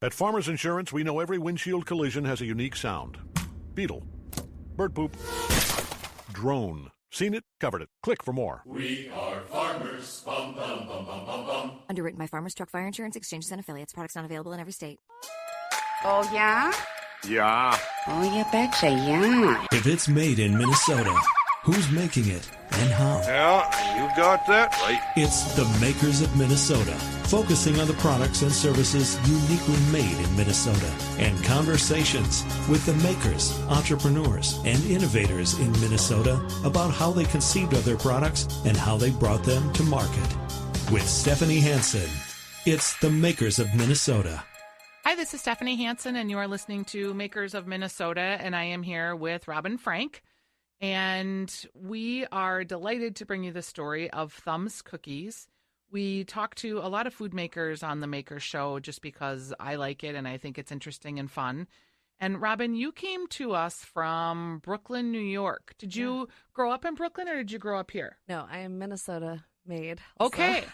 At Farmers Insurance, we know every windshield collision has a unique sound. Beetle. Bird poop. Drone. Seen it, covered it. Click for more. We are farmers. Bum, bum, bum, bum, bum, bum. Underwritten by Farmers Truck Fire Insurance Exchanges and Affiliates. Products not available in every state. Oh, yeah? Yeah. Oh, you betcha, yeah. If it's made in Minnesota, who's making it and how? Yeah, you got that right. It's the Makers of Minnesota, focusing on the products and services uniquely made in Minnesota, and conversations with the makers, entrepreneurs, and innovators in Minnesota about how they conceived of their products and how they brought them to market. With Stephanie Hansen, it's the Makers of Minnesota. Hi, this is Stephanie Hansen, and you are listening to Makers of Minnesota, and I am here with Robyn Frank. And we are delighted to bring you the story of Thumb's Cookies. We talk to a lot of food makers on the Maker Show just because I like it and I think it's interesting and fun. And Robyn, you came to us from Brooklyn, New York. Did you grow up in Brooklyn or did you grow up here? No, I am Minnesota made. Okay.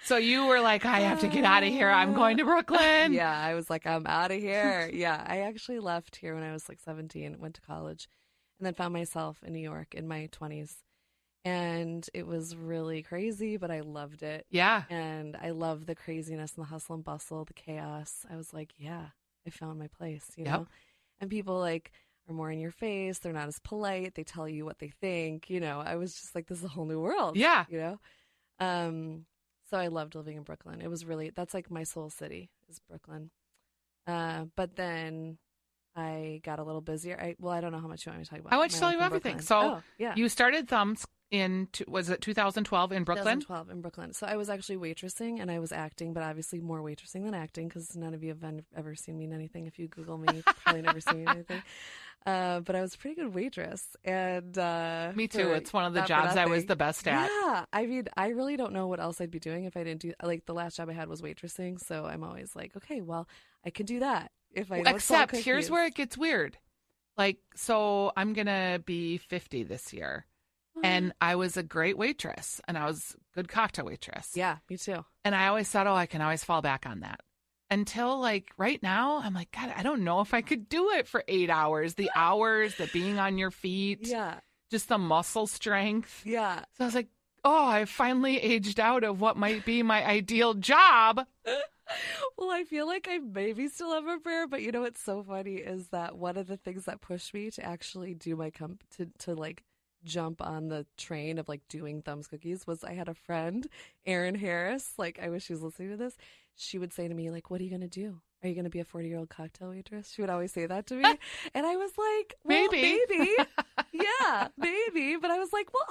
So you were like, I have to get out of here. I'm going to Brooklyn. Yeah, I was like, I'm out of here. Yeah, I actually left here when I was like 17, went to college, and then found myself in New York in my 20s. And it was really crazy, but I loved it. Yeah. And I love the craziness and the hustle and bustle, the chaos. I was like, yeah, I found my place, you know? And people like are more in your face. They're not as polite. They tell you what they think. You know, I was just like, this is a whole new world. Yeah. You know? So I loved living in Brooklyn. It was really, that's like my soul city is Brooklyn. But then I got a little busier. I don't know how much you want me to talk about. I want to tell you everything. Brooklyn. So you started Thumbs was it 2012 in Brooklyn? 2012 in Brooklyn. So I was actually waitressing and I was acting, but obviously more waitressing than acting because none of you have ever seen me in anything. If you Google me, you've probably never seen me in anything. But I was a pretty good waitress. And me too. It's one of the jobs I was the best at. Yeah. I mean, I really don't know what else I'd be doing if I didn't do, like the last job I had was waitressing. So I'm always like, okay, well, I could do that if I don't Except here's where it gets weird. Like, so I'm going to be 50 this year. And I was a great waitress, and I was a good cocktail waitress. Yeah, me too. And I always thought, I can always fall back on that. Until, like, right now, I'm like, God, I don't know if I could do it for 8 hours. The hours, the being on your feet. Yeah. Just the muscle strength. Yeah. So I was like, I finally aged out of what might be my ideal job. Well, I feel like I maybe still have a prayer, but you know what's so funny is that one of the things that pushed me to actually do my to like jump on the train of like doing Thumbs Cookies was I had a friend, Erin Harris, like I wish she was listening to this. She would say to me, like, what are you going to do? Are you going to be a 40-year-old cocktail waitress? She would always say that to me. And I was like, well, maybe. Yeah, maybe. But I was like, well,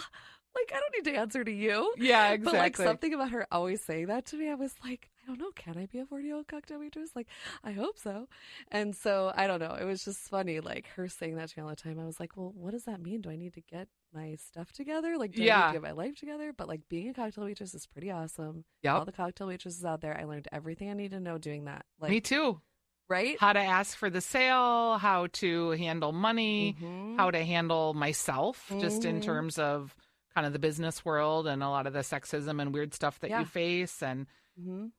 like, I don't need to answer to you. Yeah, exactly. But like something about her always saying that to me, I was like, I don't know. Can I be a 40-year-old cocktail waitress? Like, I hope so. And so, I don't know. It was just funny, like her saying that to me all the time. I was like, well, what does that mean? Do I need to get my stuff together? Like, do I need to get my life together? But like being a cocktail waitress is pretty awesome. Yep. All the cocktail waitresses out there, I learned everything I need to know doing that. Like, me too. Right? How to ask for the sale, how to handle money, how to handle myself, just in terms of kind of the business world and a lot of the sexism and weird stuff that you face. And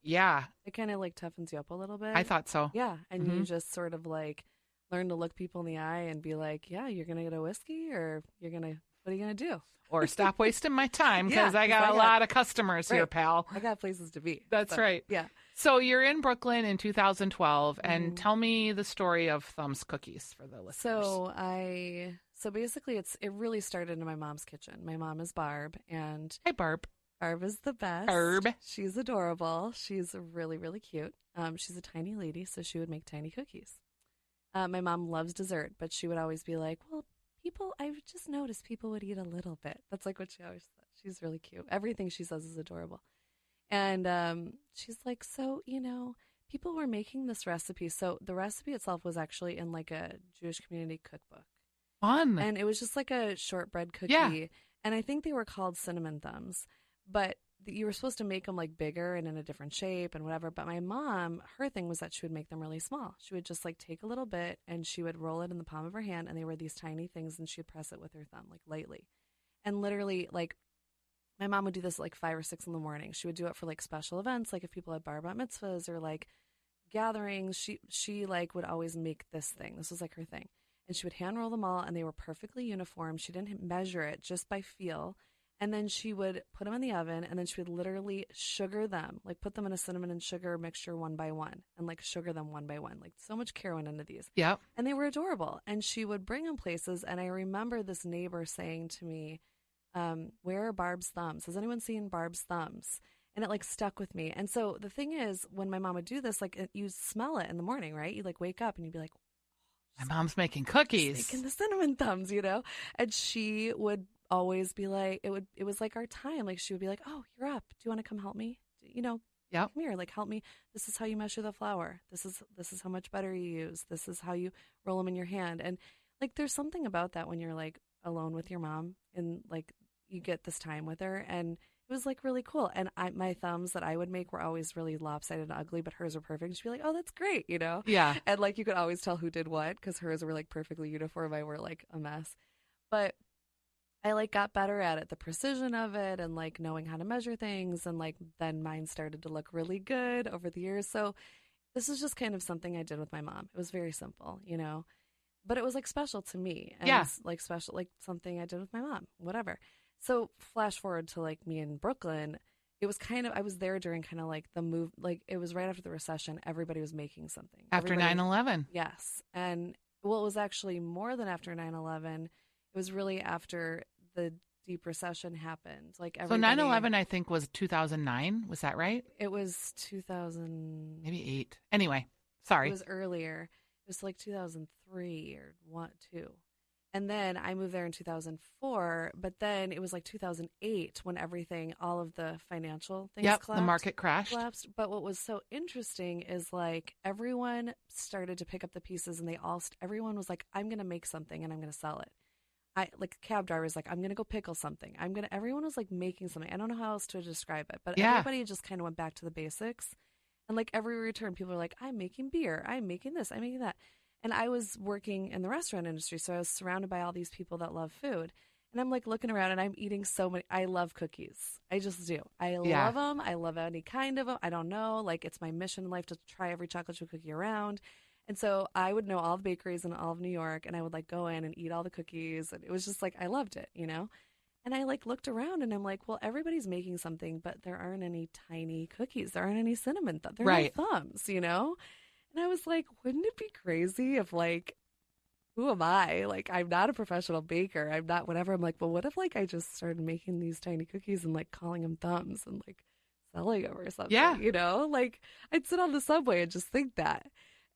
it kind of like toughens you up a little bit. I thought so. Yeah. And you just sort of like learn to look people in the eye and be like, yeah, you're going to get a whiskey or what are you going to do? Or stop wasting my time because I got a lot of customers here, pal. I got places to be. That's right. Yeah. So you're in Brooklyn in 2012, and tell me the story of Thumb's Cookies for the listeners. So basically, it really started in my mom's kitchen. My mom is Barb, and hey, Barb. Barb is the best. Barb. She's adorable. She's really, really cute. She's a tiny lady, so she would make tiny cookies. My mom loves dessert, but she would always be like, well, I've just noticed people would eat a little bit. That's like what she always said. She's really cute. Everything she says is adorable. And she's like, so, people were making this recipe. So the recipe itself was actually in like a Jewish community cookbook. Fun. And it was just like a shortbread cookie. Yeah. And I think they were called cinnamon thumbs. But you were supposed to make them like bigger and in a different shape and whatever. But my mom, her thing was that she would make them really small. She would just like take a little bit and she would roll it in the palm of her hand. And they were these tiny things and she would press it with her thumb, like lightly. And literally, like, my mom would do this at like 5 or 6 in the morning. She would do it for like special events, like if people had bar bat mitzvahs or like gatherings, she like would always make this thing. This was like her thing. And she would hand roll them all, and they were perfectly uniform. She didn't measure it, just by feel. And then she would put them in the oven, and then she would literally sugar them, like put them in a cinnamon and sugar mixture one by one, and like sugar them one by one. Like so much care went into these. Yep. And they were adorable. And she would bring them places. And I remember this neighbor saying to me, where are Barb's thumbs? Has anyone seen Barb's thumbs? And it like stuck with me. And so the thing is, when my mom would do this, like you smell it in the morning, right? You like wake up and you'd be like, my mom's making cookies. she's making the cinnamon thumbs, you know? And she would always be like, it was like our time. Like she would be like, oh, you're up. Do you want to come help me? You know, Yep. come here, like help me. This is how you measure the flour. This is how much butter you use. This is how you roll them in your hand. And like there's something about that when you're like alone with your mom and like you get this time with her, and it was like really cool. And my thumbs that I would make were always really lopsided and ugly, but hers were perfect. She'd be like, oh, that's great, you know? Yeah. And like you could always tell who did what because hers were like perfectly uniform. I were like a mess. But I like got better at it, the precision of it and like knowing how to measure things. And like then mine started to look really good over the years. So this is just kind of something I did with my mom. It was very simple, you know, but it was like special to me. And Yeah. it's, like special, like something I did with my mom, whatever. So flash forward to like me in Brooklyn, it was kind of, I was there during kind of like the move, like it was right after the recession. Everybody was making something. After Everybody- 9/11. Yes. And well, it was actually more than after 9/11. It was really after the deep recession happened. Like So everybody, 9/11, I think, was 2009. Was that right? it was 2000. Maybe 8. Anyway, sorry. It was earlier. It was like 2003 or 2. And then I moved there in 2004, but then it was like 2008 when everything, all of the financial things Yep, collapsed. the market crashed. But what was so interesting is like everyone started to pick up the pieces and they all, everyone was like, I'm going to make something and I'm going to sell it. Like a cab driver was like, I'm going to go pickle something. Everyone was like making something. I don't know how else to describe it, but Yeah. everybody just kind of went back to the basics. And like every return, people are like, I'm making beer. I'm making this. I'm making that. And I was working in the restaurant industry, so I was surrounded by all these people that love food. And I'm like looking around and I'm eating so many. I love cookies. I just do. I Yeah. love them. I love any kind of them. I don't know. Like it's my mission in life to try every chocolate chip cookie around. And so I would know all the bakeries in all of New York and I would like go in and eat all the cookies. And it was just like, I loved it, you know? And I like looked around and I'm like, well, everybody's making something, but there aren't any tiny cookies. There aren't any cinnamon. There are Right. no thumbs, you know? And I was like, wouldn't it be crazy if like, who am I? Like, I'm not a professional baker. I'm not whatever. I'm like, well, what if like I just started making these tiny cookies and like calling them thumbs and like selling them or something, Yeah. you know? Like I'd sit on the subway and just think that.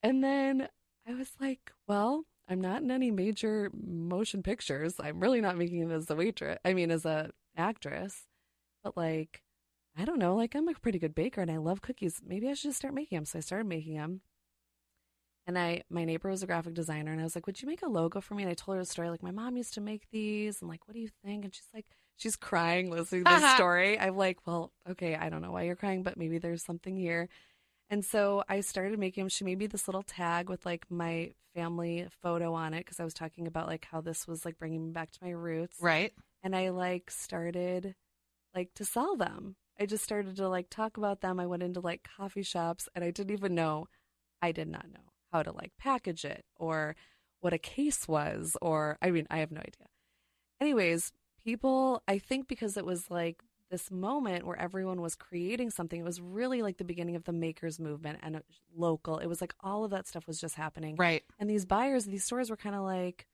And then I was like, well, I'm not in any major motion pictures. I'm really not making it as a waitress. I mean, as a actress, but like, I don't know, like I'm a pretty good baker and I love cookies. Maybe I should just start making them. So I started making them. And my neighbor was a graphic designer and I was like, would you make a logo for me? And I told her the story, like my mom used to make these and like, what do you think? And she's like, she's crying listening to this story. I'm like, well, okay, I don't know why you're crying, but maybe there's something here. And so I started making them. She made me this little tag with like my family photo on it because I was talking about like how this was like bringing me back to my roots. Right. And I like started like to sell them. I just started to like talk about them. I went into like coffee shops and I did not know how to like package it or what a case was, or I mean, I have no idea. Anyways, people, I think because it was like this moment where everyone was creating something, it was really like the beginning of the makers movement and local. It was like all of that stuff was just happening. Right. And these buyers, these stores were kind of like,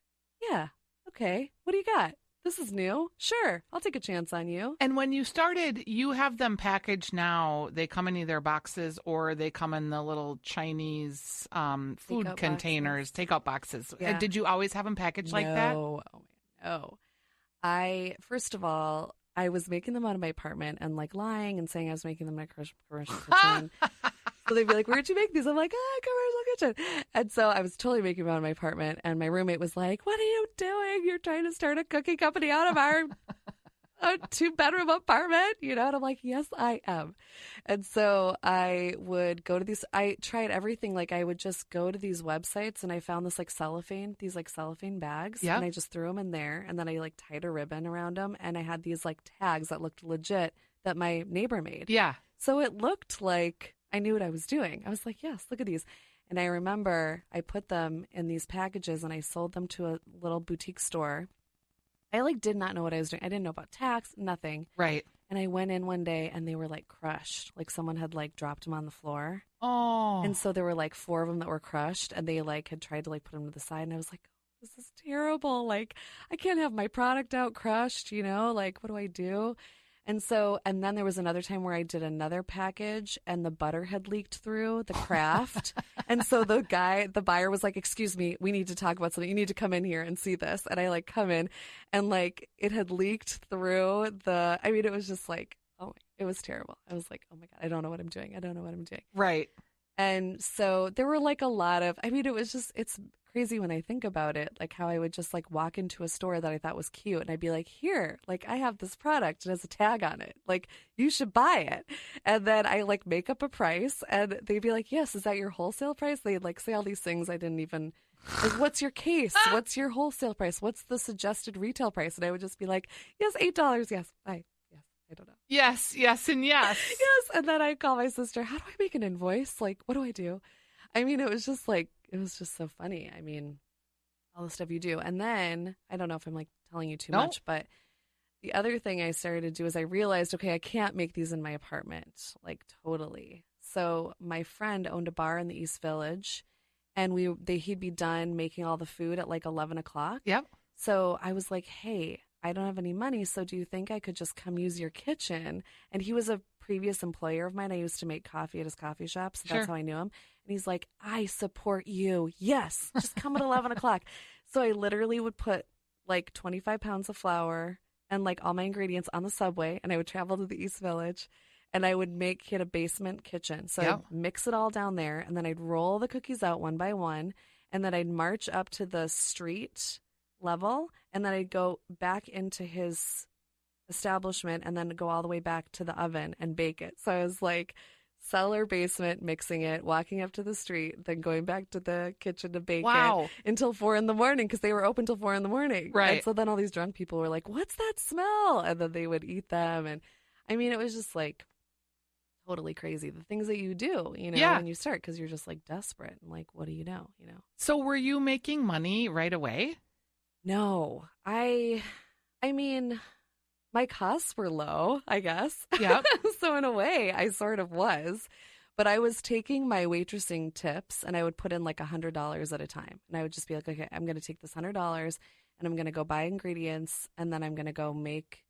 yeah, okay, what do you got? This is new. Sure, I'll take a chance on you. And when you started, you have them packaged now. They come in either boxes or they come in the little Chinese food Takeout containers, takeout boxes. Yeah. Did you always have them packaged like that? No, oh man, no. First of all, I was making them out of my apartment and like lying and saying I was making them in a commercial kitchen. So they'd be like, where'd you make these? I'm like, commercial kitchen. And so I was totally making them out of my apartment. And my roommate was like, what are you doing? You're trying to start a cookie company out of our 2-bedroom apartment, you know? And I'm like, yes, I am. And so I would go to these, I tried everything. Like I would just go to these websites and I found this like cellophane bags. Yep. And I just threw them in there. And then I like tied a ribbon around them. And I had these like tags that looked legit that my neighbor made. Yeah. So it looked like I knew what I was doing. I was like, yes, look at these. And I remember I put them in these packages and I sold them to a little boutique store. I like did not know what I was doing. I didn't know about tax, nothing. Right. And I went in one day and they were like crushed. Like someone had like dropped them on the floor. Oh. And so there were like 4 of them that were crushed and they like had tried to like put them to the side. And I was like, this is terrible. Like I can't have my product out crushed, you know, like what do I do? And then there was another time where I did another package and the butter had leaked through the craft. And so the buyer was like, excuse me, we need to talk about something. You need to come in here and see this. And I like come in and like it had leaked through it was just like, it was terrible. I was like, oh my God, I don't know what I'm doing. I don't know what I'm doing. Right. And so there were like a lot of, it's crazy when I think about it, like how I would just like walk into a store that I thought was cute and I'd be like, here, like I have this product. It has a tag on it. Like you should buy it. And then I like make up a price and they'd be like, yes, is that your wholesale price? They'd like say all these things I didn't even, like, what's your case? What's your wholesale price? What's the suggested retail price? And I would just be like, yes, $8. Yes, bye. Yes, I don't know. Yes, yes, and yes. Yes. And then I call my sister, how do I make an invoice? Like, what do I do? I mean, it was just so funny. I mean, all the stuff you do. And then, I don't know if I'm like telling you too much, but the other thing I started to do is I realized, okay, I can't make these in my apartment, like totally. So my friend owned a bar in the East Village and he'd be done making all the food at like 11 o'clock. Yep. So I was like, hey, I don't have any money, so do you think I could just come use your kitchen? And he was a previous employer of mine. I used to make coffee at his coffee shop, so that's how I knew him. And he's like, I support you. Yes, just come at 11 o'clock. So I literally would put like 25 pounds of flour and like all my ingredients on the subway, and I would travel to the East Village, and I would he had a basement kitchen. So I'd mix it all down there, and then I'd roll the cookies out one by one, and then I'd march up to the street level, and then I'd go back into his establishment and then go all the way back to the oven and bake it. So I was like cellar, basement, mixing it, walking up to the street, then going back to the kitchen to bake it until 4 a.m. because they were open till 4 a.m. Right. And so then all these drunk people were like, what's that smell? And then they would eat them. And I mean, it was just like totally crazy. The things that you do, you know, when you start, because you're just like desperate and like, what do you know? So were you making money right away? No, I mean, my costs were low, I guess. Yep. So in a way, I sort of was. But I was taking my waitressing tips and I would put in like $100 at a time. And I would just be like, okay, I'm going to take this $100 and I'm going to go buy ingredients and then I'm going to go make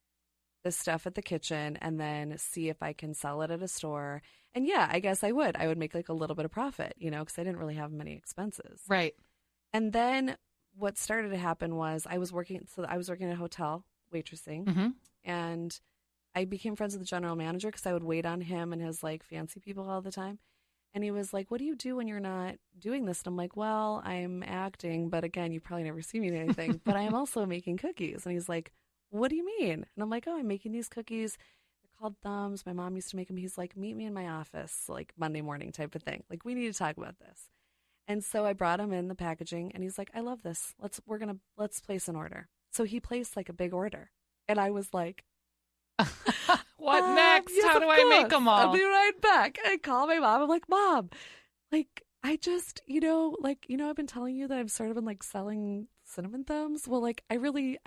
this stuff at the kitchen and then see if I can sell it at a store. And yeah, I guess I would. I would make like a little bit of profit, because I didn't really have many expenses. Right. And then what started to happen was I was working at a hotel waitressing, and I became friends with the general manager because I would wait on him and his like fancy people all the time. And he was like, what do you do when you're not doing this? And I'm like, well, I'm acting, but again, you probably never see me in anything, but I am also making cookies. And he's like, what do you mean? And I'm like, oh, I'm making these cookies. They're called Thumbs. My mom used to make them. He's like, meet me in my office, like Monday morning type of thing. Like, we need to talk about this. And so I brought him in the packaging and he's like, I love this. Let's place an order. So he placed like a big order. And I was like, what next? Yes, How do I make them all? I'll be right back. And I call my mom. I'm like, Mom, like, I just, I've been telling you that I've sort of been like selling cinnamon thumbs. Well, like, I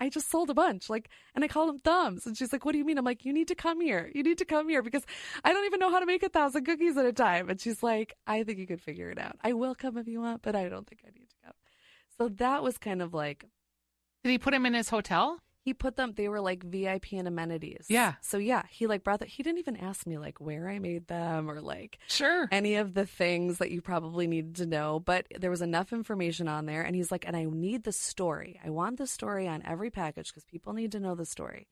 just sold a bunch, like, and I call them thumbs. And she's like, what do you mean? I'm like, you need to come here. You need to come here because I don't even know how to make 1,000 cookies at a time. And she's like, I think you could figure it out. I will come if you want, but I don't think I need to come. So that was kind of like. Did he put him in his hotel? He put them, they were like VIP and amenities. Yeah. So yeah, he like brought that. He didn't even ask me like where I made them or like any of the things that you probably needed to know. But there was enough information on there. And he's like, and I need the story. I want the story on every package because people need to know the story.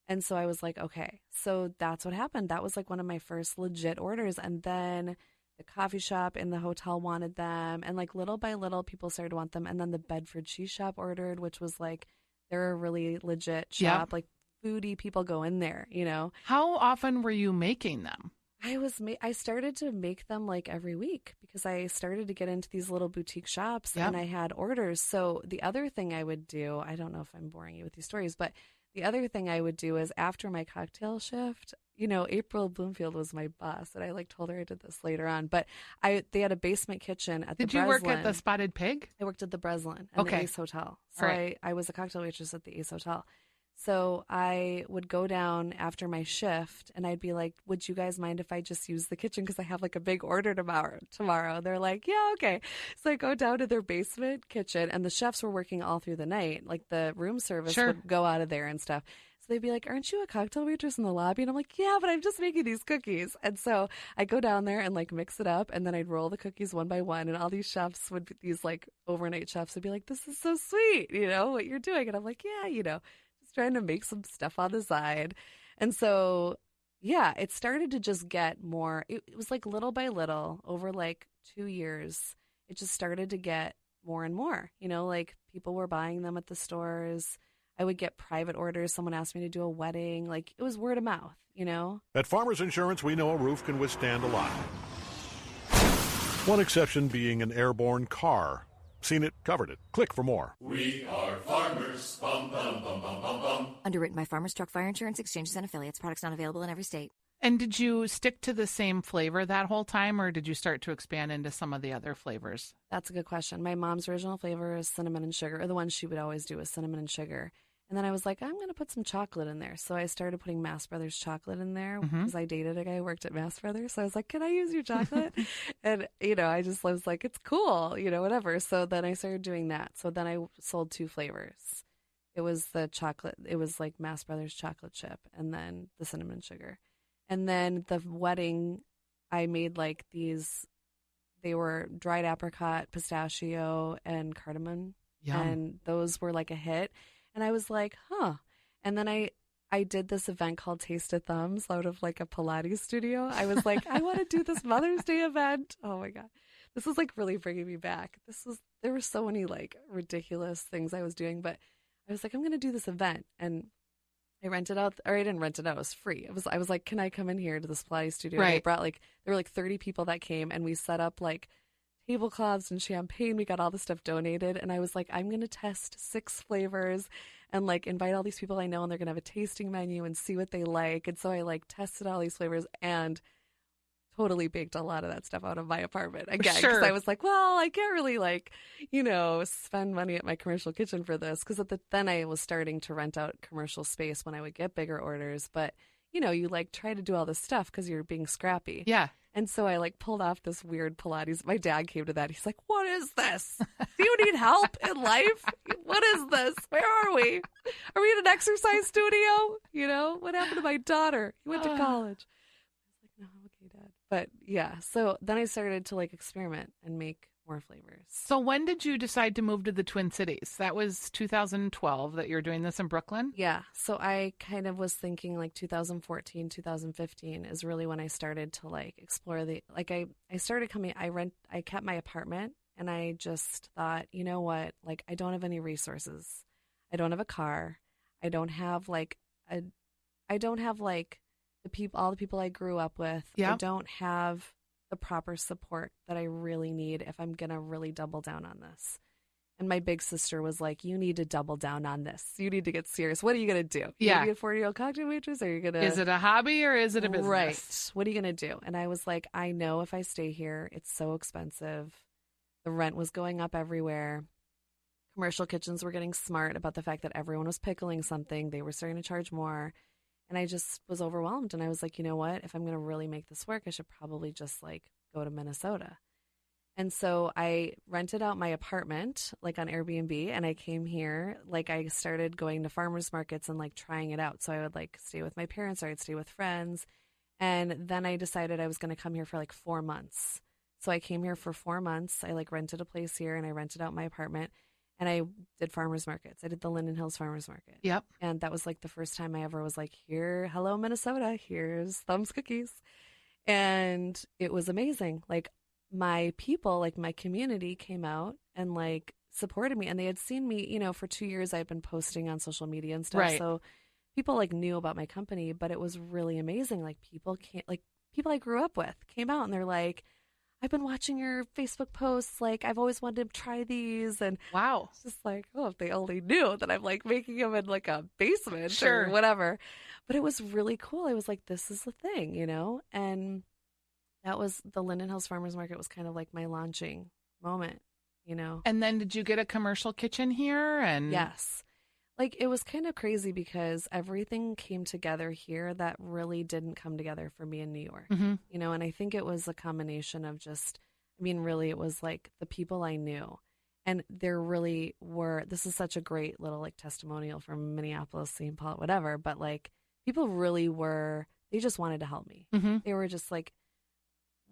And so I was like, okay. So that's what happened. That was like one of my first legit orders. And then the coffee shop in the hotel wanted them. And like little by little, people started to want them. And then the Bedford Cheese Shop ordered, which was like, they're a really legit shop. Like foodie people go in there, How often were you making them? I started to make them like every week because I started to get into these little boutique shops and I had orders. So the other thing I would do, I don't know if I'm boring you with these stories, but The other thing I would do is after my cocktail shift, April Bloomfield was my boss, and I told her I did this later on. But they had a basement kitchen at the Did you work at the Spotted Pig? I worked at the Breslin and the Ace Hotel. So All right. I was a cocktail waitress at the Ace Hotel. So I would go down after my shift, and I'd be like, would you guys mind if I just use the kitchen? Because I have a big order tomorrow. They're like, yeah, okay. So I go down to their basement kitchen, and the chefs were working all through the night. The room service would go out of there and stuff. So they'd be like, aren't you a cocktail waitress in the lobby? And I'm like, yeah, but I'm just making these cookies. And so I go down there and mix it up, and then I'd roll the cookies one by one. And all these chefs would be, these overnight chefs would be like, this is so sweet, what you're doing. And I'm like, yeah, just trying to make some stuff on the side. And so, yeah, it started to just get more, it was little by little over 2 years, it just started to get more and more, people were buying them at the stores. I would get private orders. Someone asked me to do a wedding. It was word of mouth, At Farmers Insurance, we know a roof can withstand a lot. One exception being an airborne car. Seen it, covered it. Click for more. We are farmers. Bum, bum, bum, bum, bum, bum. Underwritten by Farmers Truck Fire Insurance Exchanges and Affiliates. Products not available in every state. And did you stick to the same flavor that whole time, or did you start to expand into some of the other flavors? That's a good question. My mom's original flavor is cinnamon and sugar, or the one she would always do is cinnamon and sugar. And then I was like, I'm going to put some chocolate in there. So I started putting Mass Brothers chocolate in there because I dated a guy who worked at Mass Brothers. So I was like, can I use your chocolate? And, I just was like, it's cool, whatever. So then I started doing that. So then I sold 2 flavors. It was the chocolate. It was Mass Brothers chocolate chip and then the cinnamon sugar. And then the wedding, I made these, they were dried apricot, pistachio, and cardamom. Yum. And those were a hit. And I was like, huh. And then I did this event called Taste of Thumbs out of a Pilates studio. I was like, I want to do this Mother's Day event. Oh my God. This is really bringing me back. There were so many ridiculous things I was doing, but I was like, I'm going to do this event. And I rented out, or I didn't rent it out. It was free. I was like, can I come in here to this Pilates studio? Right. And I brought there were 30 people that came, and we set up tablecloths and champagne. We got all the stuff donated, and I was like, I'm going to test 6 flavors and invite all these people I know, and they're going to have a tasting menu and see what they like. And so I tested all these flavors and totally baked a lot of that stuff out of my apartment again. Because I was like, well, I can't really spend money at my commercial kitchen for this. Because then I was starting to rent out commercial space when I would get bigger orders. But, you try to do all this stuff because you're being scrappy. Yeah. And so I pulled off this weird Pilates. My dad came to that. He's like, what is this? Do you need help in life? What is this? Where are we? Are we in an exercise studio? What happened to my daughter? He went to college. I was like, no, okay, Dad. But yeah, so then I started to experiment and make more flavors. So when did you decide to move to the Twin Cities? That was 2012 that you're doing this in Brooklyn? Yeah. So I kind of was thinking 2014, 2015 is really when I started to explore I started coming, I kept my apartment, and I just thought, you know what? I don't have any resources. I don't have a car. I don't have all the people I grew up with. Yep. I don't have the proper support that I really need if I'm going to really double down on this. And my big sister was like, you need to double down on this. You need to get serious. What are you going to do? Yeah. You be a 40-year-old cocktail waitress, or are you going to... Is it a hobby or is it a business? Right. What are you going to do? And I was like, I know if I stay here, it's so expensive. The rent was going up everywhere. Commercial kitchens were getting smart about the fact that everyone was pickling something. They were starting to charge more. And I just was overwhelmed. And I was like, you know what? If I'm going to really make this work, I should probably just go to Minnesota. And so I rented out my apartment on Airbnb, and I came here. I started going to farmers markets and trying it out. So I would stay with my parents, or I'd stay with friends. And then I decided I was going to come here for 4 months. So I came here for 4 months. I rented a place here, and I rented out my apartment. And I did farmers markets. I did the Linden Hills Farmers Market. Yep. And that was the first time I ever was here, hello, Minnesota, here's Thumbs Cookies. And it was amazing. My people, my community came out and supported me. And they had seen me, for 2 years I'd been posting on social media and stuff. Right. So people knew about my company, but it was really amazing. People I grew up with came out, and they're like, I've been watching your Facebook posts. Like, I've always wanted to try these. And Wow. it's just like, oh, if they only knew that I'm like making them in like a basement Sure. or whatever. But it was really cool. I was like, this is the thing, you know? And that was the Linden Hills Farmers Market was kind of like my launching moment, you know? And then did you get a commercial kitchen here? And Yes. Like, it was kind of crazy because everything came together here that really didn't come together for me in New York, Mhm. you know? And I think it was a combination of just, I mean, really, it was like the people I knew. And there really were, this is such a great little like testimonial from Minneapolis, St. Paul, whatever, but like people really were, they just wanted to help me. Mhm. They were just like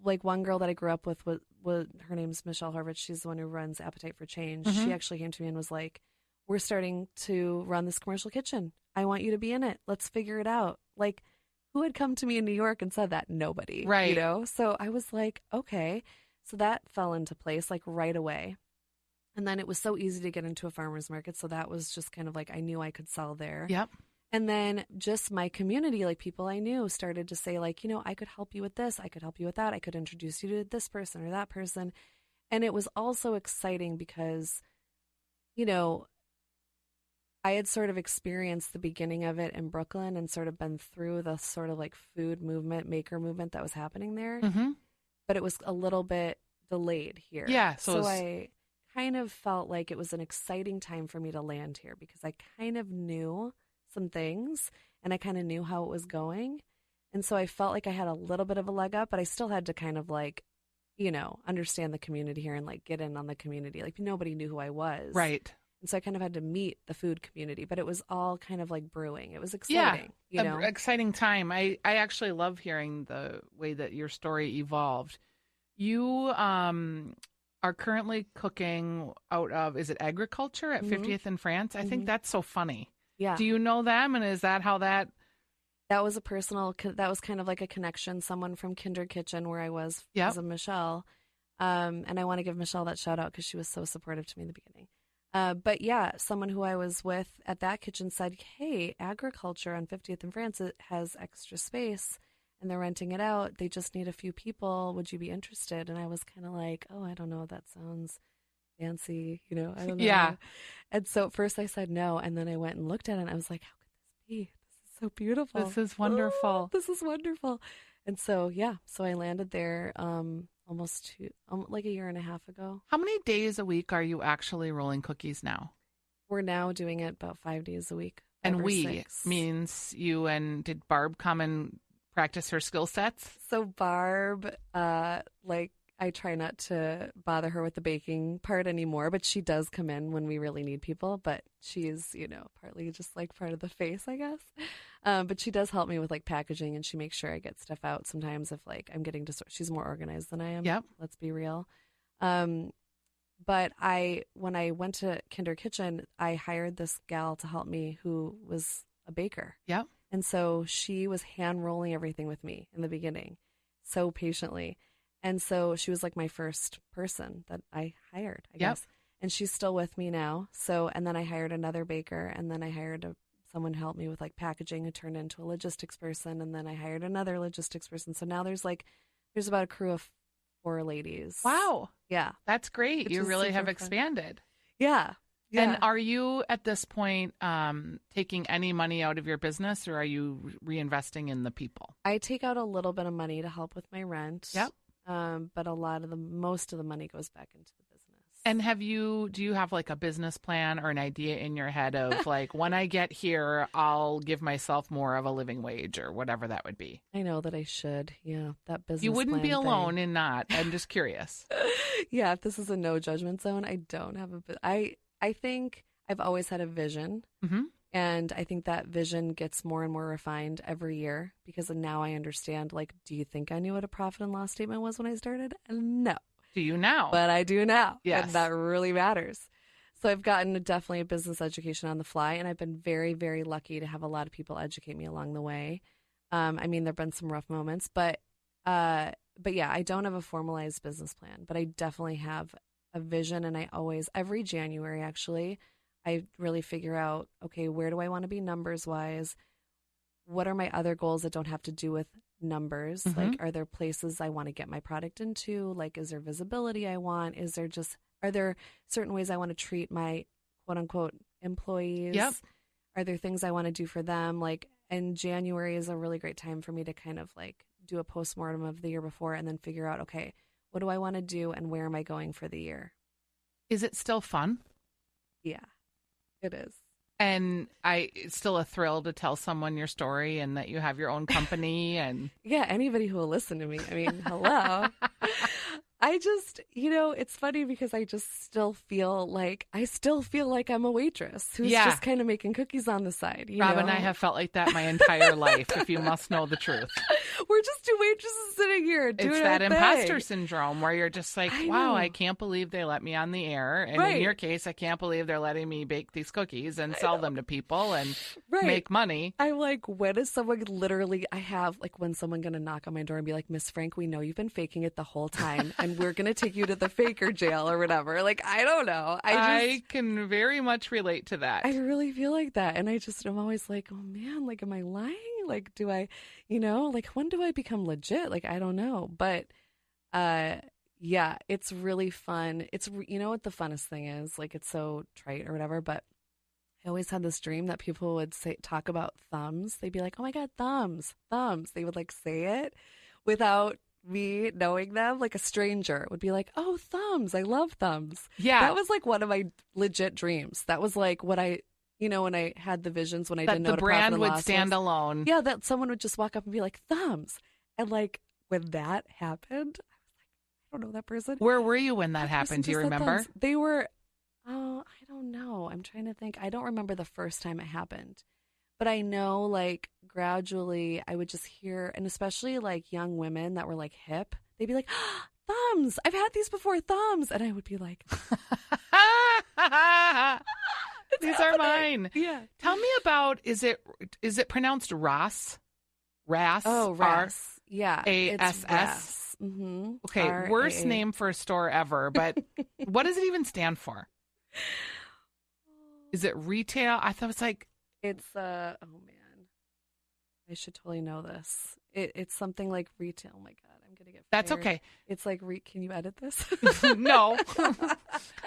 one girl that I grew up with was her name's Michelle Horvitz. She's the one who runs Appetite for Change. Mhm. She actually came to me and was like, we're starting to run this commercial kitchen. I want you to be in it. Let's figure it out. Like, who had come to me in New York and said that? Nobody. Right. You know? So I was like, okay. So that fell into place like right away. And then it was so easy to get into a farmer's market. So that was just kind of like, I knew I could sell there. Yep. And then just my community, like people I knew started to say like, you know, I could help you with this. I could help you with that. I could introduce you to this person or that person. And it was also exciting because, you know, I had sort of experienced the beginning of it in Brooklyn and sort of been through the sort of like food movement, maker movement that was happening there. Mhm. But it was a little bit delayed here. Yeah, so it was- I kind of felt like it was an exciting time for me to land here because I kind of knew some things and I kind of knew how it was going. And so I felt like I had a little bit of a leg up, but I still had to kind of like, you know, understand the community here and like get in on the community. Like nobody knew who I was. Right. And so I kind of had to meet the food community, but it was all kind of like brewing. It was exciting, you know? Exciting time. I actually love hearing the way that your story evolved. You are currently cooking out of, is it agriculture at 50th in France? I think that's so funny. Yeah. Do you know them? And is that how that? That was a personal, that was kind of like a connection, someone from Kinder Kitchen where I was Yep. as a Michelle. And I want to give Michelle that shout out because she was so supportive to me in the beginning. But yeah, someone who I was with at that kitchen said, hey, agriculture on 50th in France, it has extra space and they're renting it out. They just need a few people. Would you be interested? And I was kind of like, oh, I don't know. That sounds fancy. You know, I don't know. Yeah. And so at first I said no. And then I went and looked at it and I was like, how could this be? This is so beautiful. This is wonderful. Oh, this is wonderful. And so, yeah, so I landed there almost like a year and a half ago. How many days a week are you actually rolling cookies now? We're now doing it about 5 days a week. And 5 or we 6. means you and did Barb come and practice her skill sets? So Barb, like I try not to bother her with the baking part anymore, but she does come in when we really need people. But she's, you know, partly just like part of the face, I guess. But she does help me with like packaging, and she makes sure I get stuff out sometimes if like I'm getting to. She's more organized than I am. Yep. Let's be real. But when I went to Kinder Kitchen, I hired this gal to help me who was a baker. Yep. And so she was hand rolling everything with me in the beginning, so patiently. And so she was like my first person that I hired, I guess. And she's still with me now. So, and then I hired another baker, and then I hired someone to help me with like packaging, who turned into a logistics person. And then I hired another logistics person. So now there's about a crew of 4 ladies. Wow. Yeah. That's great. Which You is really super have fun. expanded. Yeah. And are you at this point taking any money out of your business, or are you reinvesting in the people? I take out a little bit of money to help with my rent. Yep. But most of the money goes back into the business. And do you have like a business plan or an idea in your head of like, when I get here, I'll give myself more of a living wage or whatever that would be? I know that I should. Yeah. That business You wouldn't be plan alone thing. in not. I'm just curious. Yeah. If this is a no judgment zone, I don't have I think I've always had a vision. Mm-hmm. And I think that vision gets more and more refined every year because now I understand, like, do you think I knew what a profit and loss statement was when I started? No. Do you now? But I do now. Yes. And that really matters. So I've gotten definitely a business education on the fly, and I've been very, very lucky to have a lot of people educate me along the way. I mean, there've been some rough moments, but yeah, I don't have a formalized business plan, but I definitely have a vision. And I always, every January, actually, I really figure out, okay, where do I want to be numbers wise? What are my other goals that don't have to do with numbers. Like, are there places I want to get my product into? Like, is there visibility I want? Are there certain ways I want to treat my quote unquote employees? Yep. Are there things I want to do for them? Like, and January is a really great time for me to kind of like do a postmortem of the year before and then figure out, okay, what do I want to do and where am I going for the year? Is it still fun? Yeah, it is. And it's still a thrill to tell someone your story and that you have your own company and Yeah, anybody who will listen to me. I mean, hello. I just, it's funny because I just still feel like I'm a waitress who's just kind of making cookies on the side. Rob and I have felt like that my entire life, if you must know the truth. We're just two waitresses sitting here doing It's our that thing. imposter syndrome where you're just like, I wow, know. I can't believe they let me on the air. And Right. in your case, I can't believe they're letting me bake these cookies and sell them to people and Right. make money. I'm like, when is someone when someone going to knock on my door and be like, Miss Frank, we know you've been faking it the whole time and we're going to take you to the faker jail or whatever. Like, I don't know. I can very much relate to that. I really feel like that. And I'm always like, oh man, like, am I lying? Like, do I, like, when do I become legit? Like, I don't know. But, yeah, it's really fun. You know what the funnest thing is? Like, it's so trite or whatever, but I always had this dream that people would talk about thumbs. They'd be like, oh my God, thumbs. They would like say it without me knowing them. Like a stranger would be like, oh, thumbs. I love thumbs. Yeah. That was like one of my legit dreams. That was like what I, when I had the visions when I that didn't know the what a profit brand and would loss stand was. alone. Yeah, that someone would just walk up and be like, thumbs. And like when that happened, I was like, I don't know that person. Where were you when that That happened? person Do you just said remember? thumbs. They were, I don't know. I'm trying to think. I don't remember the first time it happened. But I know, like, gradually I would just hear, and especially like young women that were like hip, they'd be like, thumbs. I've had these before, thumbs. And I would be like, These are mine. yeah. Tell me about, is it pronounced Ross? Ras? Oh, Ras. Yeah. A-S-S? Ras. Mm-hmm. Okay, worst name for a store ever, but what does it even stand for? Is it retail? I thought it was like... It's, oh man, I should totally know this. It's something like retail. Oh my God, I'm going to get fired. That's okay. It's like, can you edit this? No.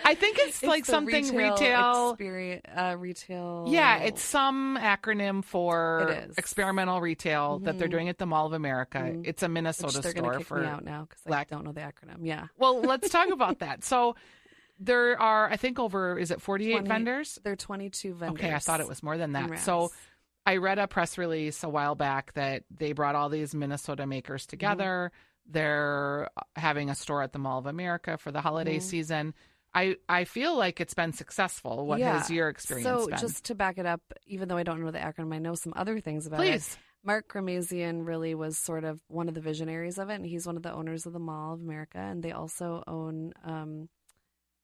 I think it's like the something retail. Experience, retail. Yeah, it's some acronym for It is. experimental retail that they're Mhm. doing at the Mall of America. Mhm. It's a Minnesota Which they're store going to kick for me out now because I lack- don't know the acronym. Yeah. Well, let's talk about that. So there are, I think, is it 48 vendors? There are 22 vendors. Okay, I thought it was more than that. in So Ras. I read a press release a while back that they brought all these Minnesota makers together. They're having a store at the Mall of America for the holiday season. I feel like it's been successful. What has your experience so been? just to back it up, even though I don't know the acronym, I know some other things about Please. it. Mark Gramazian really was sort of one of the visionaries of it, and he's one of the owners of the Mall of America, and they also own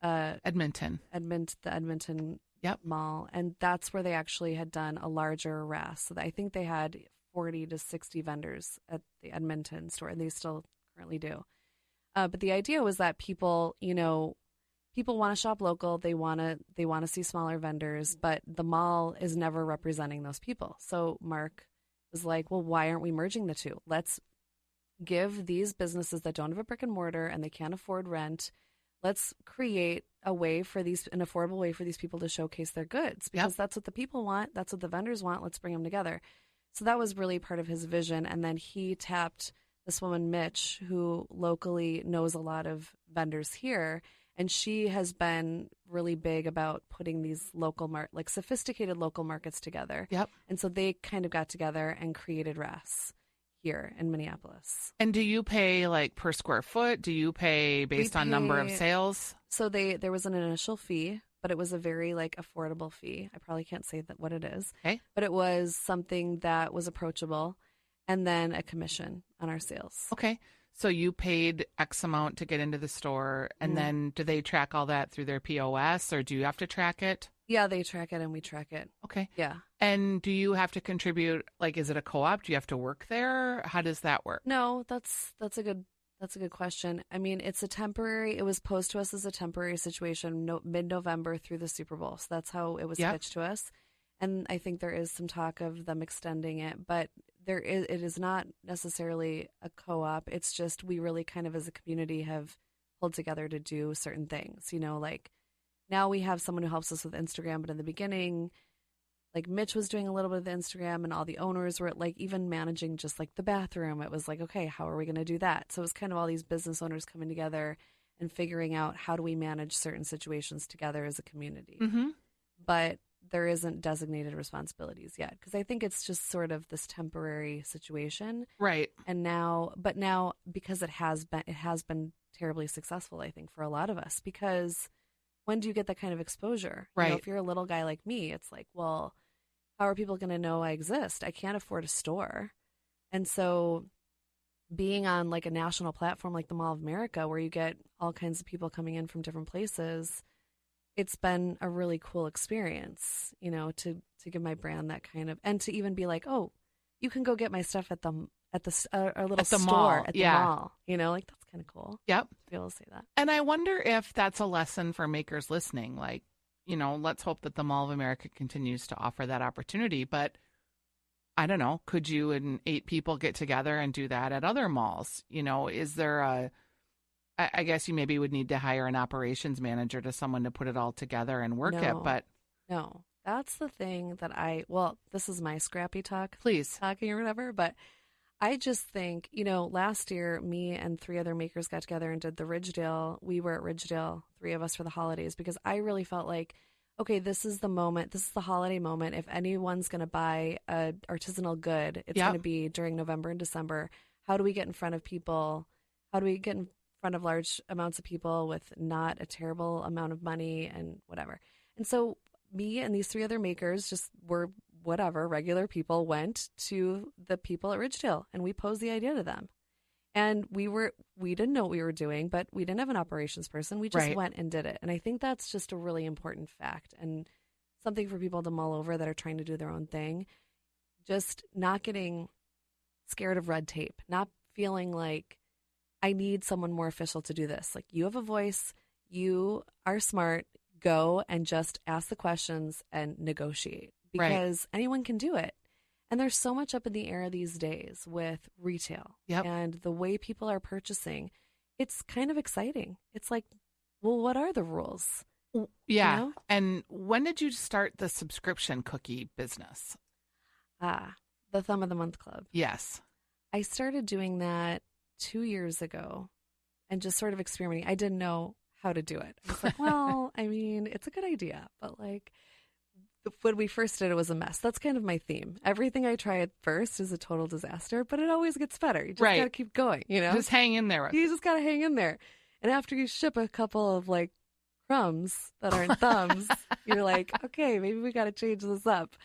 Edmonton. the Edmonton Yep. Mall, and that's where they actually had done a larger RAS. So I think they had 40 to 60 vendors at the Edmonton store, and they still currently do. But the idea was that people want to shop local. They want to see smaller vendors, but the mall is never representing those people. So Mark was like, well, why aren't we merging the two? Let's give these businesses that don't have a brick and mortar and they can't afford rent, let's create an affordable way for these people to showcase their goods, because that's what the people want. That's what the vendors want. Let's bring them together. So that was really part of his vision. And then he tapped this woman, Mitch, who locally knows a lot of vendors here. And she has been really big about putting these sophisticated local markets together. Yep. And so they kind of got together and created RAS here in Minneapolis. And do you pay like per square foot? Do you pay based on number of sales? So there was an initial fee, but it was a very affordable fee. I probably can't say what it is. Okay. But it was something that was approachable, and then a commission on our sales. Okay. So you paid X amount to get into the store, and then do they track all that through their POS, or do you have to track it? Yeah, they track it and we track it. Okay. Yeah. And do you have to contribute? Like, is it a co-op? Do you have to work there? How does that work? No, that's a good question. I mean, it was posed to us as a temporary situation, mid-November through the Super Bowl. So that's how it was pitched to us. And I think there is some talk of them extending it, but it is not necessarily a co-op. It's just we really kind of as a community have pulled together to do certain things. You know, like now we have someone who helps us with Instagram, but in the beginning, like Mitch was doing a little bit of the Instagram and all the owners were like even managing just like the bathroom. It was like, okay, how are we going to do that? So it was kind of all these business owners coming together and figuring out how do we manage certain situations together as a community. Mm-hmm. But there isn't designated responsibilities yet because I think it's just sort of this temporary situation. Right. And now because it has been terribly successful, I think, for a lot of us, because when do you get that kind of exposure? Right. You know, if you're a little guy like me, it's like, well, how are people going to know I exist? I can't afford a store. And so being on like a national platform like the Mall of America, where you get all kinds of people coming in from different places, it's been a really cool experience, you know, to give my brand that kind of, and to even be like, oh, you can go get my stuff at our little store mall. at the Yeah. mall, you know, like that's kind of cool. Yep. To be able to say that. And I wonder if that's a lesson for makers listening. Like, you know, let's hope that the Mall of America continues to offer that opportunity. But I don't know, could you and 8 people get together and do that at other malls? You know, is there I guess you maybe would need to hire an operations manager to someone to put it all together and work it. But no, that's the thing that this is my scrappy talk. Please. Talking or whatever, but I just think, you know, last year, me and 3 other makers got together and did the Ridgedale. We were at Ridgedale, 3 of us for the holidays, because I really felt like, okay, this is the moment. This is the holiday moment. If anyone's going to buy a artisanal good, it's going to be during November and December. How do we get in front of people? How do we get in front of large amounts of people with not a terrible amount of money and whatever? And so me and these 3 other makers just were whatever, regular people, went to the people at Ridgedale and we posed the idea to them. And we didn't know what we were doing, but we didn't have an operations person. We just went and did it. And I think that's just a really important fact and something for people to mull over that are trying to do their own thing. Just not getting scared of red tape, not feeling like I need someone more official to do this. Like, you have a voice, you are smart, go and just ask the questions and negotiate, because anyone can do it. And there's so much up in the air these days with retail and the way people are purchasing. It's kind of exciting. It's like, well, what are the rules? Yeah. You know? And when did you start the subscription cookie business? The Thumb of the Month Club. Yes. I started doing that 2 years ago and just sort of experimenting. I didn't know how to do it. I was like, well, I mean, it's a good idea, but like, when we first did it was a mess. That's kind of my theme. Everything I try at first is a total disaster, but it always gets better. You just got to keep going, you know? Just hang in there. You just got to hang in there. And after you ship a couple of like crumbs that aren't thumbs, you're like, okay, maybe we got to change this up.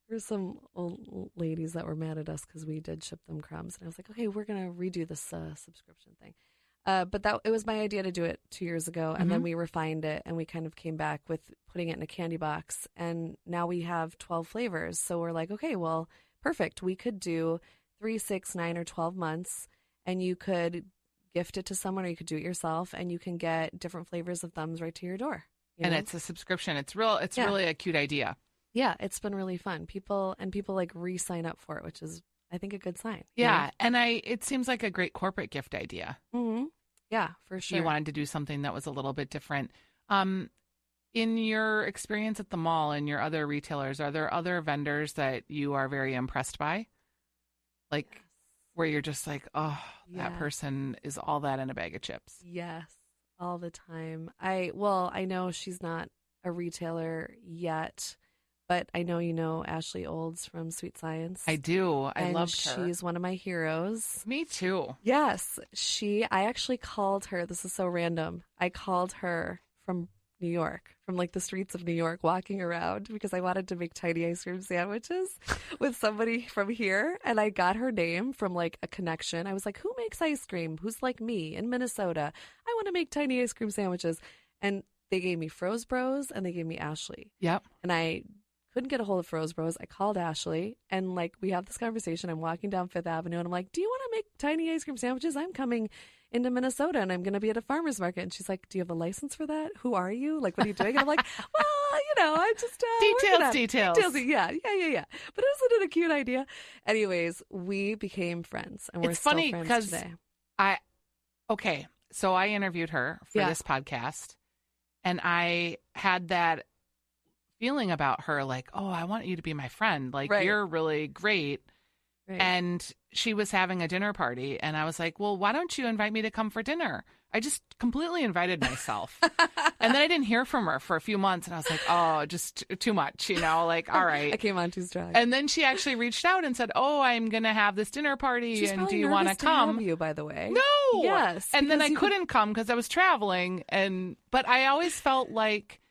There's some old ladies that were mad at us because we did ship them crumbs. And I was like, okay, we're going to redo this subscription thing. But it was my idea to do it 2 years ago, and then we refined it, and we kind of came back with putting it in a candy box, and now we have 12 flavors. So we're like, okay, well, perfect. We could do 3, 6, 9, or 12 months, and you could gift it to someone, or you could do it yourself, and you can get different flavors of Thumbs right to your door. And it's a subscription. It's really a cute idea. Yeah, it's been really fun. People like re-sign up for it, which is, I think, a good sign. Yeah, and it seems like a great corporate gift idea. Mm-hmm. Yeah, for sure. You wanted to do something that was a little bit different. In your experience at the mall and your other retailers, are there other vendors that you are very impressed by? Like, where you're just like, oh, that person is all that in a bag of chips. Yes, all the time. I know she's not a retailer yet, but I know you know Ashley Olds from Sweet Science. I do. I loved her. She's one of my heroes. Me too. Yes. I actually called her. This is so random. I called her from New York, from like the streets of New York, walking around because I wanted to make tiny ice cream sandwiches with somebody from here. And I got her name from like a connection. I was like, who makes ice cream? Who's like me in Minnesota? I want to make tiny ice cream sandwiches. And they gave me Froze Bros and they gave me Ashley. Yep. And I couldn't get a hold of Froze Bros. I called Ashley, and like we have this conversation. I'm walking down Fifth Avenue, and I'm like, "Do you want to make tiny ice cream sandwiches? I'm coming into Minnesota, and I'm going to be at a farmer's market." And she's like, "Do you have a license for that? Who are you? Like, what are you doing?" And I'm like, "Well, I just working on it. Details. Yeah. But isn't it a cute idea? Anyways, we became friends, and we're It's still funny friends because today. So I interviewed her for this podcast, and I had that feeling about her, like, oh, I want you to be my friend. Like, Right. you're really great. Right. And she was having a dinner party, and I was like, well, why don't you invite me to come for dinner? I just completely invited myself. And then I didn't hear from her for a few months, and I was like, oh, just too much, like, all right. I came on too strong. And then she actually reached out and said, oh, I'm going to have this dinner party, She's and probably do you want to nervous come? have you, by the way. No. Yes. And then I because you couldn't come because I was traveling, but I always felt like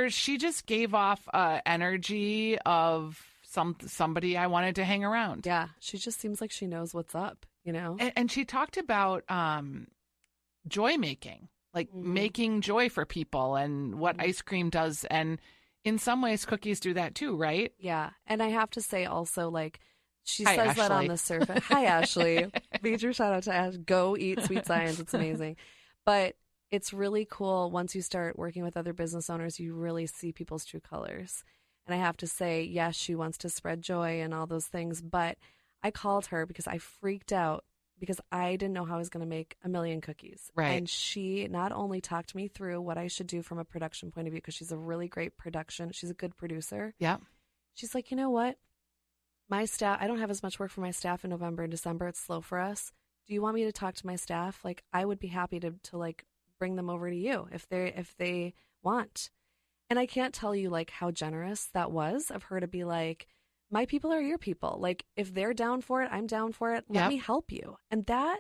she just gave off energy of somebody I wanted to hang around. Yeah, she just seems like she knows what's up, And she talked about joy making, like making joy for people, and what ice cream does. And in some ways, cookies do that too, right? Yeah. And I have to say also, like, she Hi, says that on Ashley. the surface. Hi, Ashley. Major shout out to Ash. Go eat Sweet Science. It's amazing. But it's really cool once you start working with other business owners, you really see people's true colors. And I have to say, yes, she wants to spread joy and all those things. But I called her because I freaked out because I didn't know how I was going to make 1 million cookies. Right. And she not only talked me through what I should do from a production point of view, because she's a really great production. She's a good producer. Yeah. She's like, you know what? My staff, I don't have as much work for my staff in November and December. It's slow for us. Do you want me to talk to my staff? Like, I would be happy to like bring them over to you if they want. And I can't tell you like how generous that was of her to be like, my people are your people. Like, if they're down for it, I'm down for it. Let me help you. And that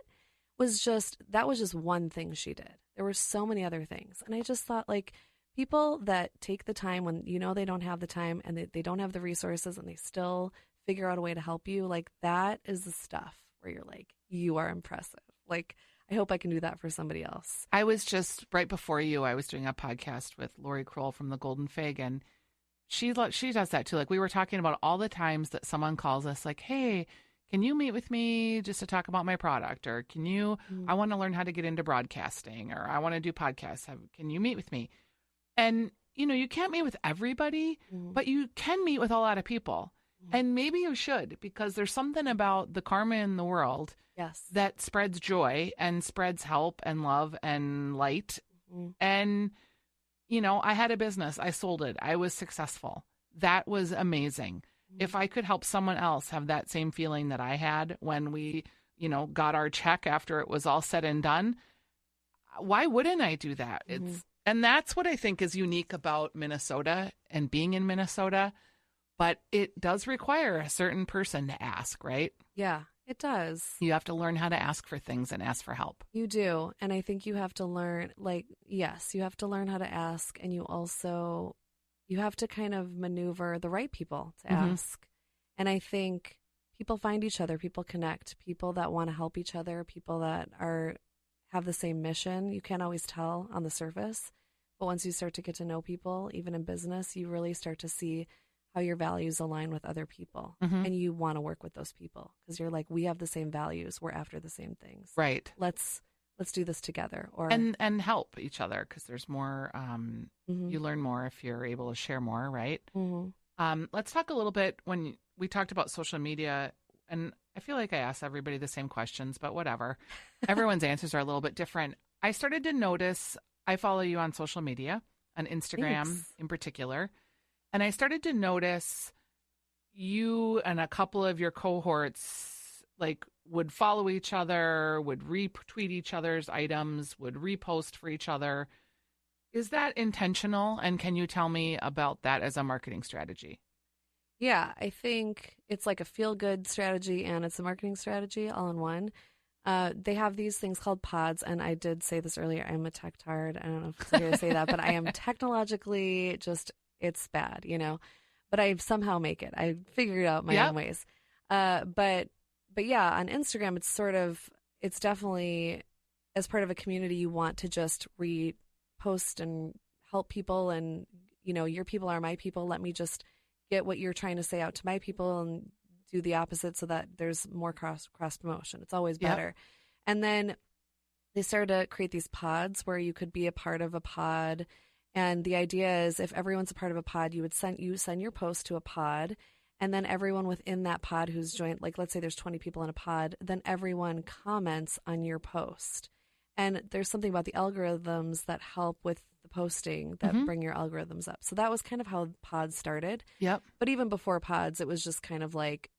was just one thing she did. There were so many other things. And I just thought, like, people that take the time when they don't have the time and they don't have the resources and they still figure out a way to help you, like, that is the stuff where you're like, you are impressive. Like, I hope I can do that for somebody else. I was just, right before you, I was doing a podcast with Lori Kroll from the Golden Fig, and she does that too. Like, we were talking about all the times that someone calls us like, hey, can you meet with me just to talk about my product? Or can you, I want to learn how to get into broadcasting, or I want to do podcasts. Can you meet with me? And, you can't meet with everybody, but you can meet with a lot of people. And maybe you should, because there's something about the karma in the world that spreads joy and spreads help and love and light. And, I had a business. I sold it. I was successful. That was amazing. If I could help someone else have that same feeling that I had when we, got our check after it was all said and done, why wouldn't I do that? And that's what I think is unique about Minnesota and being in Minnesota. But it does require a certain person to ask, right? Yeah, it does. You have to learn how to ask for things and ask for help. You do. And I think you have to learn, like, yes, you have to learn how to ask. And you have to kind of maneuver the right people to ask. And I think people find each other, people connect, people that want to help each other, people that have the same mission. You can't always tell on the surface. But once you start to get to know people, even in business, you really start to see how your values align with other people. And you want to work with those people because you're like, we have the same values. We're after the same things. Right. Let's do this together. And help each other, because there's more, you learn more if you're able to share more, right? Let's talk a little bit when we talked about social media, and I feel like I asked everybody the same questions, but whatever. Everyone's answers are a little bit different. I started to notice, I follow you on social media, on Instagram in particular. And I started to notice you and a couple of your cohorts like would follow each other, would retweet each other's items, would repost for each other. Is that intentional? And can you tell me about that as a marketing strategy? Yeah, I think it's like a feel-good strategy and it's a marketing strategy all in one. They have these things called pods, and I did say this earlier, I'm a tech tard. I don't know if it's fair to say that, but I am technologically just... it's bad, but I somehow make it. I figured out my own ways. But yeah, on Instagram, it's definitely as part of a community, you want to just repost and help people. And, your people are my people. Let me just get what you're trying to say out to my people and do the opposite so that there's more cross promotion. It's always better. And then they started to create these pods where you could be a part of a pod And the idea is if everyone's a part of a pod, you send your post to a pod, and then everyone within that pod who's joined, like let's say there's 20 people in a pod, then everyone comments on your post. And there's something about the algorithms that help with the posting that bring your algorithms up. So that was kind of how pods started. Yep. But even before pods, it was just kind of like,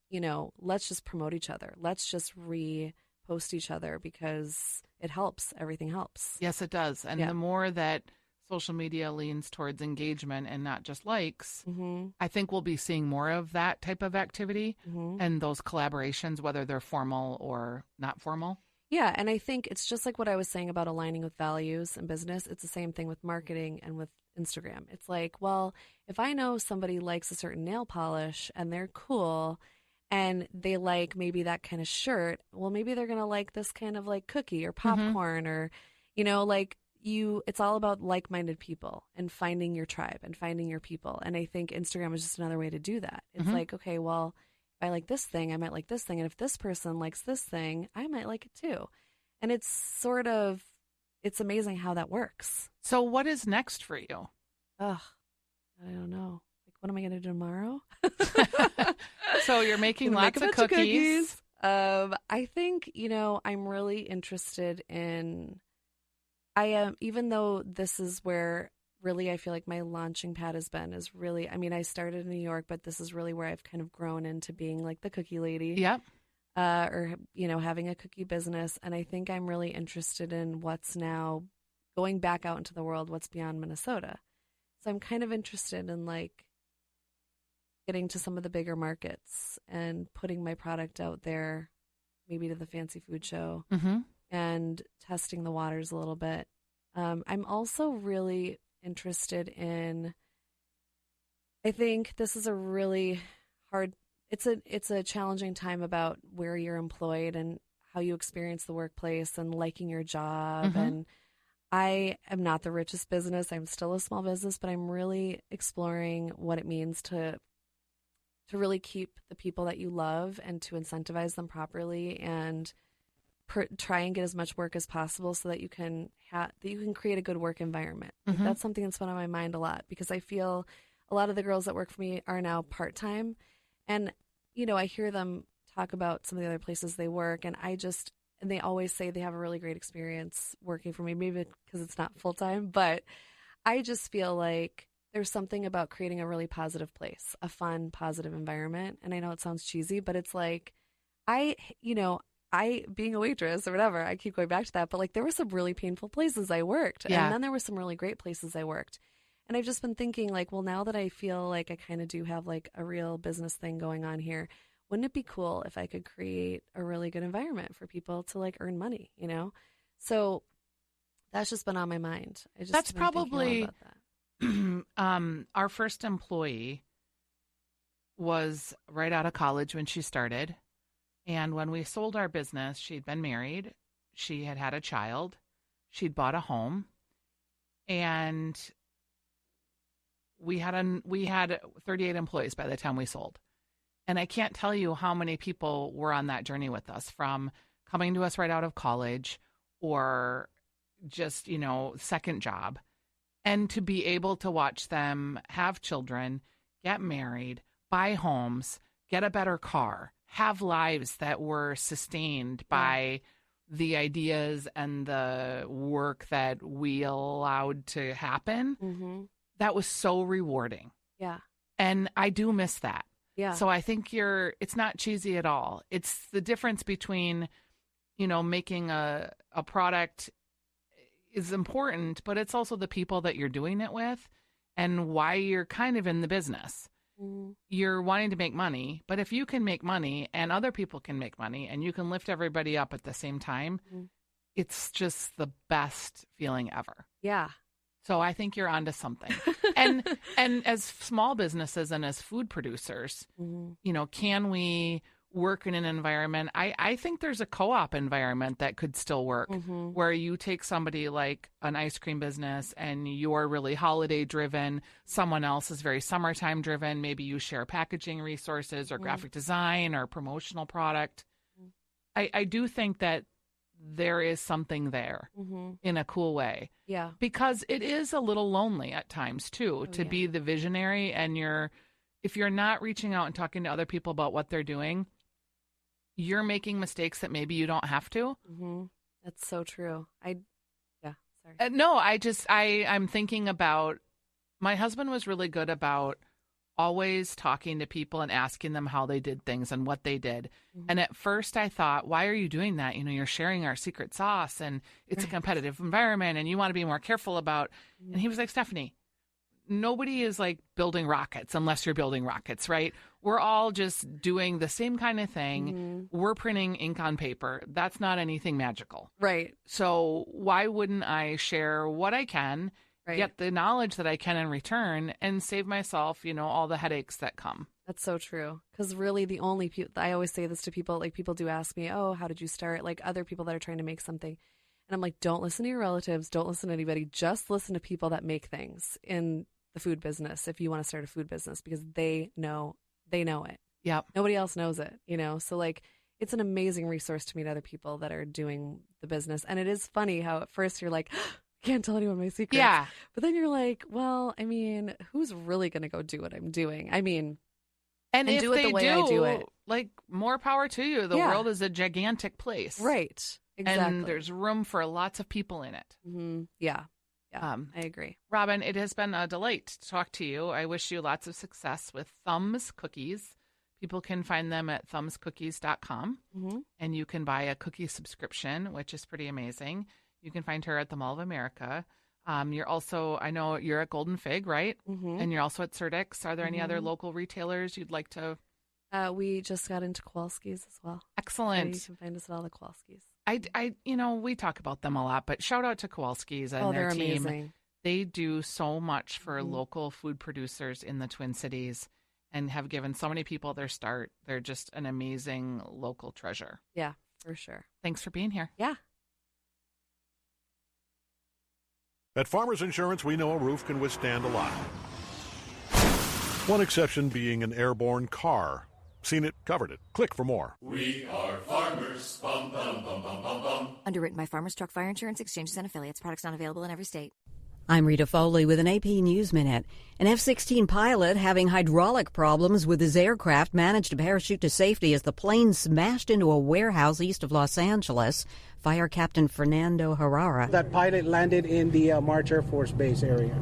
let's just promote each other. Let's just repost each other because it helps. Everything helps. Yes, it does. And the more that social media leans towards engagement and not just likes, I think we'll be seeing more of that type of activity and those collaborations, whether they're formal or not formal. Yeah, and I think it's just like what I was saying about aligning with values in business. It's the same thing with marketing and with Instagram. It's like, well, if I know somebody likes a certain nail polish and they're cool and they like maybe that kind of shirt, well, maybe they're going to like this kind of like cookie or popcorn or, it's all about like-minded people and finding your tribe and finding your people. And I think Instagram is just another way to do that. It's like, okay, well, if I like this thing, I might like this thing. And if this person likes this thing, I might like it too. And it's amazing how that works. So what is next for you? Ugh, I don't know. Like, what am I going to do tomorrow? So you're making lots of cookies. I think, I'm really interested in, even though this is where really I feel like my launching pad has been is really, I started in New York, but this is really where I've kind of grown into being like the cookie lady. Yep. Or, having a cookie business. And I think I'm really interested in what's now going back out into the world, what's beyond Minnesota. So I'm kind of interested in like getting to some of the bigger markets and putting my product out there, maybe to the fancy food show and testing the waters a little bit. I'm also really interested in, I think this is a really hard, it's a challenging time about where you're employed and how you experience the workplace and liking your job. And I am not the richest business. I'm still a small business, but I'm really exploring what it means to really keep the people that you love and to incentivize them properly and try and get as much work as possible so that you can create a good work environment. Like, that's something that's been on my mind a lot because I feel a lot of the girls that work for me are now part-time, and I hear them talk about some of the other places they work, and they always say they have a really great experience working for me, maybe because it's not full-time, but I just feel like there's something about creating a really positive place, a fun, positive environment. And I know it sounds cheesy, but it's like I being a waitress or whatever, I keep going back to that, but like there were some really painful places I worked. Yeah. And then there were some really great places I worked. And I've just been thinking like, well, now that I feel like I kind of do have like a real business thing going on here, wouldn't it be cool if I could create a really good environment for people to like earn money, So that's just been on my mind. That's probably about that. Our first employee was right out of college when she started. And when we sold our business, she'd been married, she had had a child, she'd bought a home, and we had 38 employees by the time we sold. And I can't tell you how many people were on that journey with us, from coming to us right out of college or just, second job. And to be able to watch them have children, get married, buy homes, get a better car, have lives that were sustained by the ideas and the work that we allowed to happen, that was so rewarding. Yeah. And I do miss that. Yeah. So I think it's not cheesy at all. It's the difference between, making a product is important, but it's also the people that you're doing it with and why you're kind of in the business. You're wanting to make money, but if you can make money and other people can make money and you can lift everybody up at the same time, it's just the best feeling ever. Yeah. So I think you're onto something. and as small businesses and as food producers, can we work in an environment? I think there's a co-op environment that could still work, where you take somebody like an ice cream business and you're really holiday driven, someone else is very summertime driven, maybe you share packaging resources or graphic design or promotional product. I do think that there is something there in a cool way. Yeah. Because it is a little lonely at times too, to be the visionary, and if you're not reaching out and talking to other people about what they're doing, you're making mistakes that maybe you don't have to. That's so true. Sorry. I'm thinking about, my husband was really good about always talking to people and asking them how they did things and what they did. And at first I thought, why are you doing that? You're sharing our secret sauce, and it's a competitive environment, and you want to be more careful about. And he was like, Stephanie, nobody is like building rockets unless you're building rockets, right? We're all just doing the same kind of thing. We're printing ink on paper. That's not anything magical. Right. So why wouldn't I share what I can, get the knowledge that I can in return, and save myself, all the headaches that come? That's so true. Because really the only people, I always say this to people, like people do ask me, oh, how did you start? Like other people that are trying to make something. And I'm like, don't listen to your relatives. Don't listen to anybody. Just listen to people that make things in the food business if you want to start a food business, because they know it. Yep. Nobody else knows it, So like it's an amazing resource to meet other people that are doing the business. And it is funny how at first you're like, can't tell anyone my secrets. Yeah. But then you're like, well, I mean, who's really going to go do what I'm doing? I mean, and if do it the way I do it. Like, more power to you. The world is a gigantic place. Right. Exactly. And there's room for lots of people in it. Yeah. I agree. Robyn, it has been a delight to talk to you. I wish you lots of success with Thumbs Cookies. People can find them at thumbscookies.com, and you can buy a cookie subscription, which is pretty amazing. You can find her at the Mall of America. You're also, I know you're at Golden Fig, right? And you're also at Surdyk's. Are there any other local retailers you'd like to? We just got into Kowalski's as well. Excellent. So you can find us at all the Kowalski's. We talk about them a lot, but shout out to Kowalski's and their team. Amazing. They do so much for local food producers in the Twin Cities and have given so many people their start. They're just an amazing local treasure. Yeah, for sure. Thanks for being here. Yeah. At Farmers Insurance, we know a roof can withstand a lot. One exception being an airborne car. Seen it, covered it. Click for more. We are farmers. Bum, bum, bum, bum, bum, bum. Underwritten by Farmers Truck Fire Insurance Exchanges and Affiliates. Products not available in every state. I'm Rita Foley with an AP News Minute. An F-16 pilot having hydraulic problems with his aircraft managed to parachute to safety as the plane smashed into a warehouse east of Los Angeles. Fire Captain Fernando Herrera. That pilot landed in the March Air Force Base area,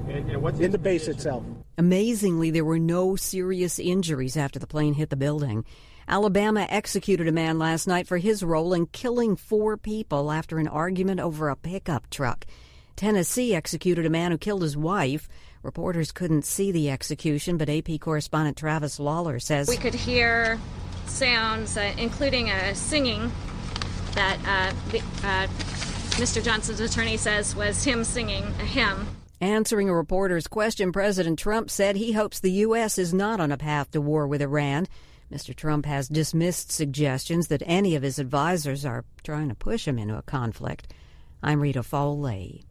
in the base itself. Amazingly, there were no serious injuries after the plane hit the building. Alabama executed a man last night for his role in killing 4 people after an argument over a pickup truck. Tennessee executed a man who killed his wife. Reporters couldn't see the execution, but AP correspondent Travis Lawler says we could hear sounds, including singing, that Mr. Johnson's attorney says was him singing a hymn. Answering a reporter's question, President Trump said he hopes the U.S. is not on a path to war with Iran. Mr. Trump has dismissed suggestions that any of his advisors are trying to push him into a conflict. I'm Rita Foley.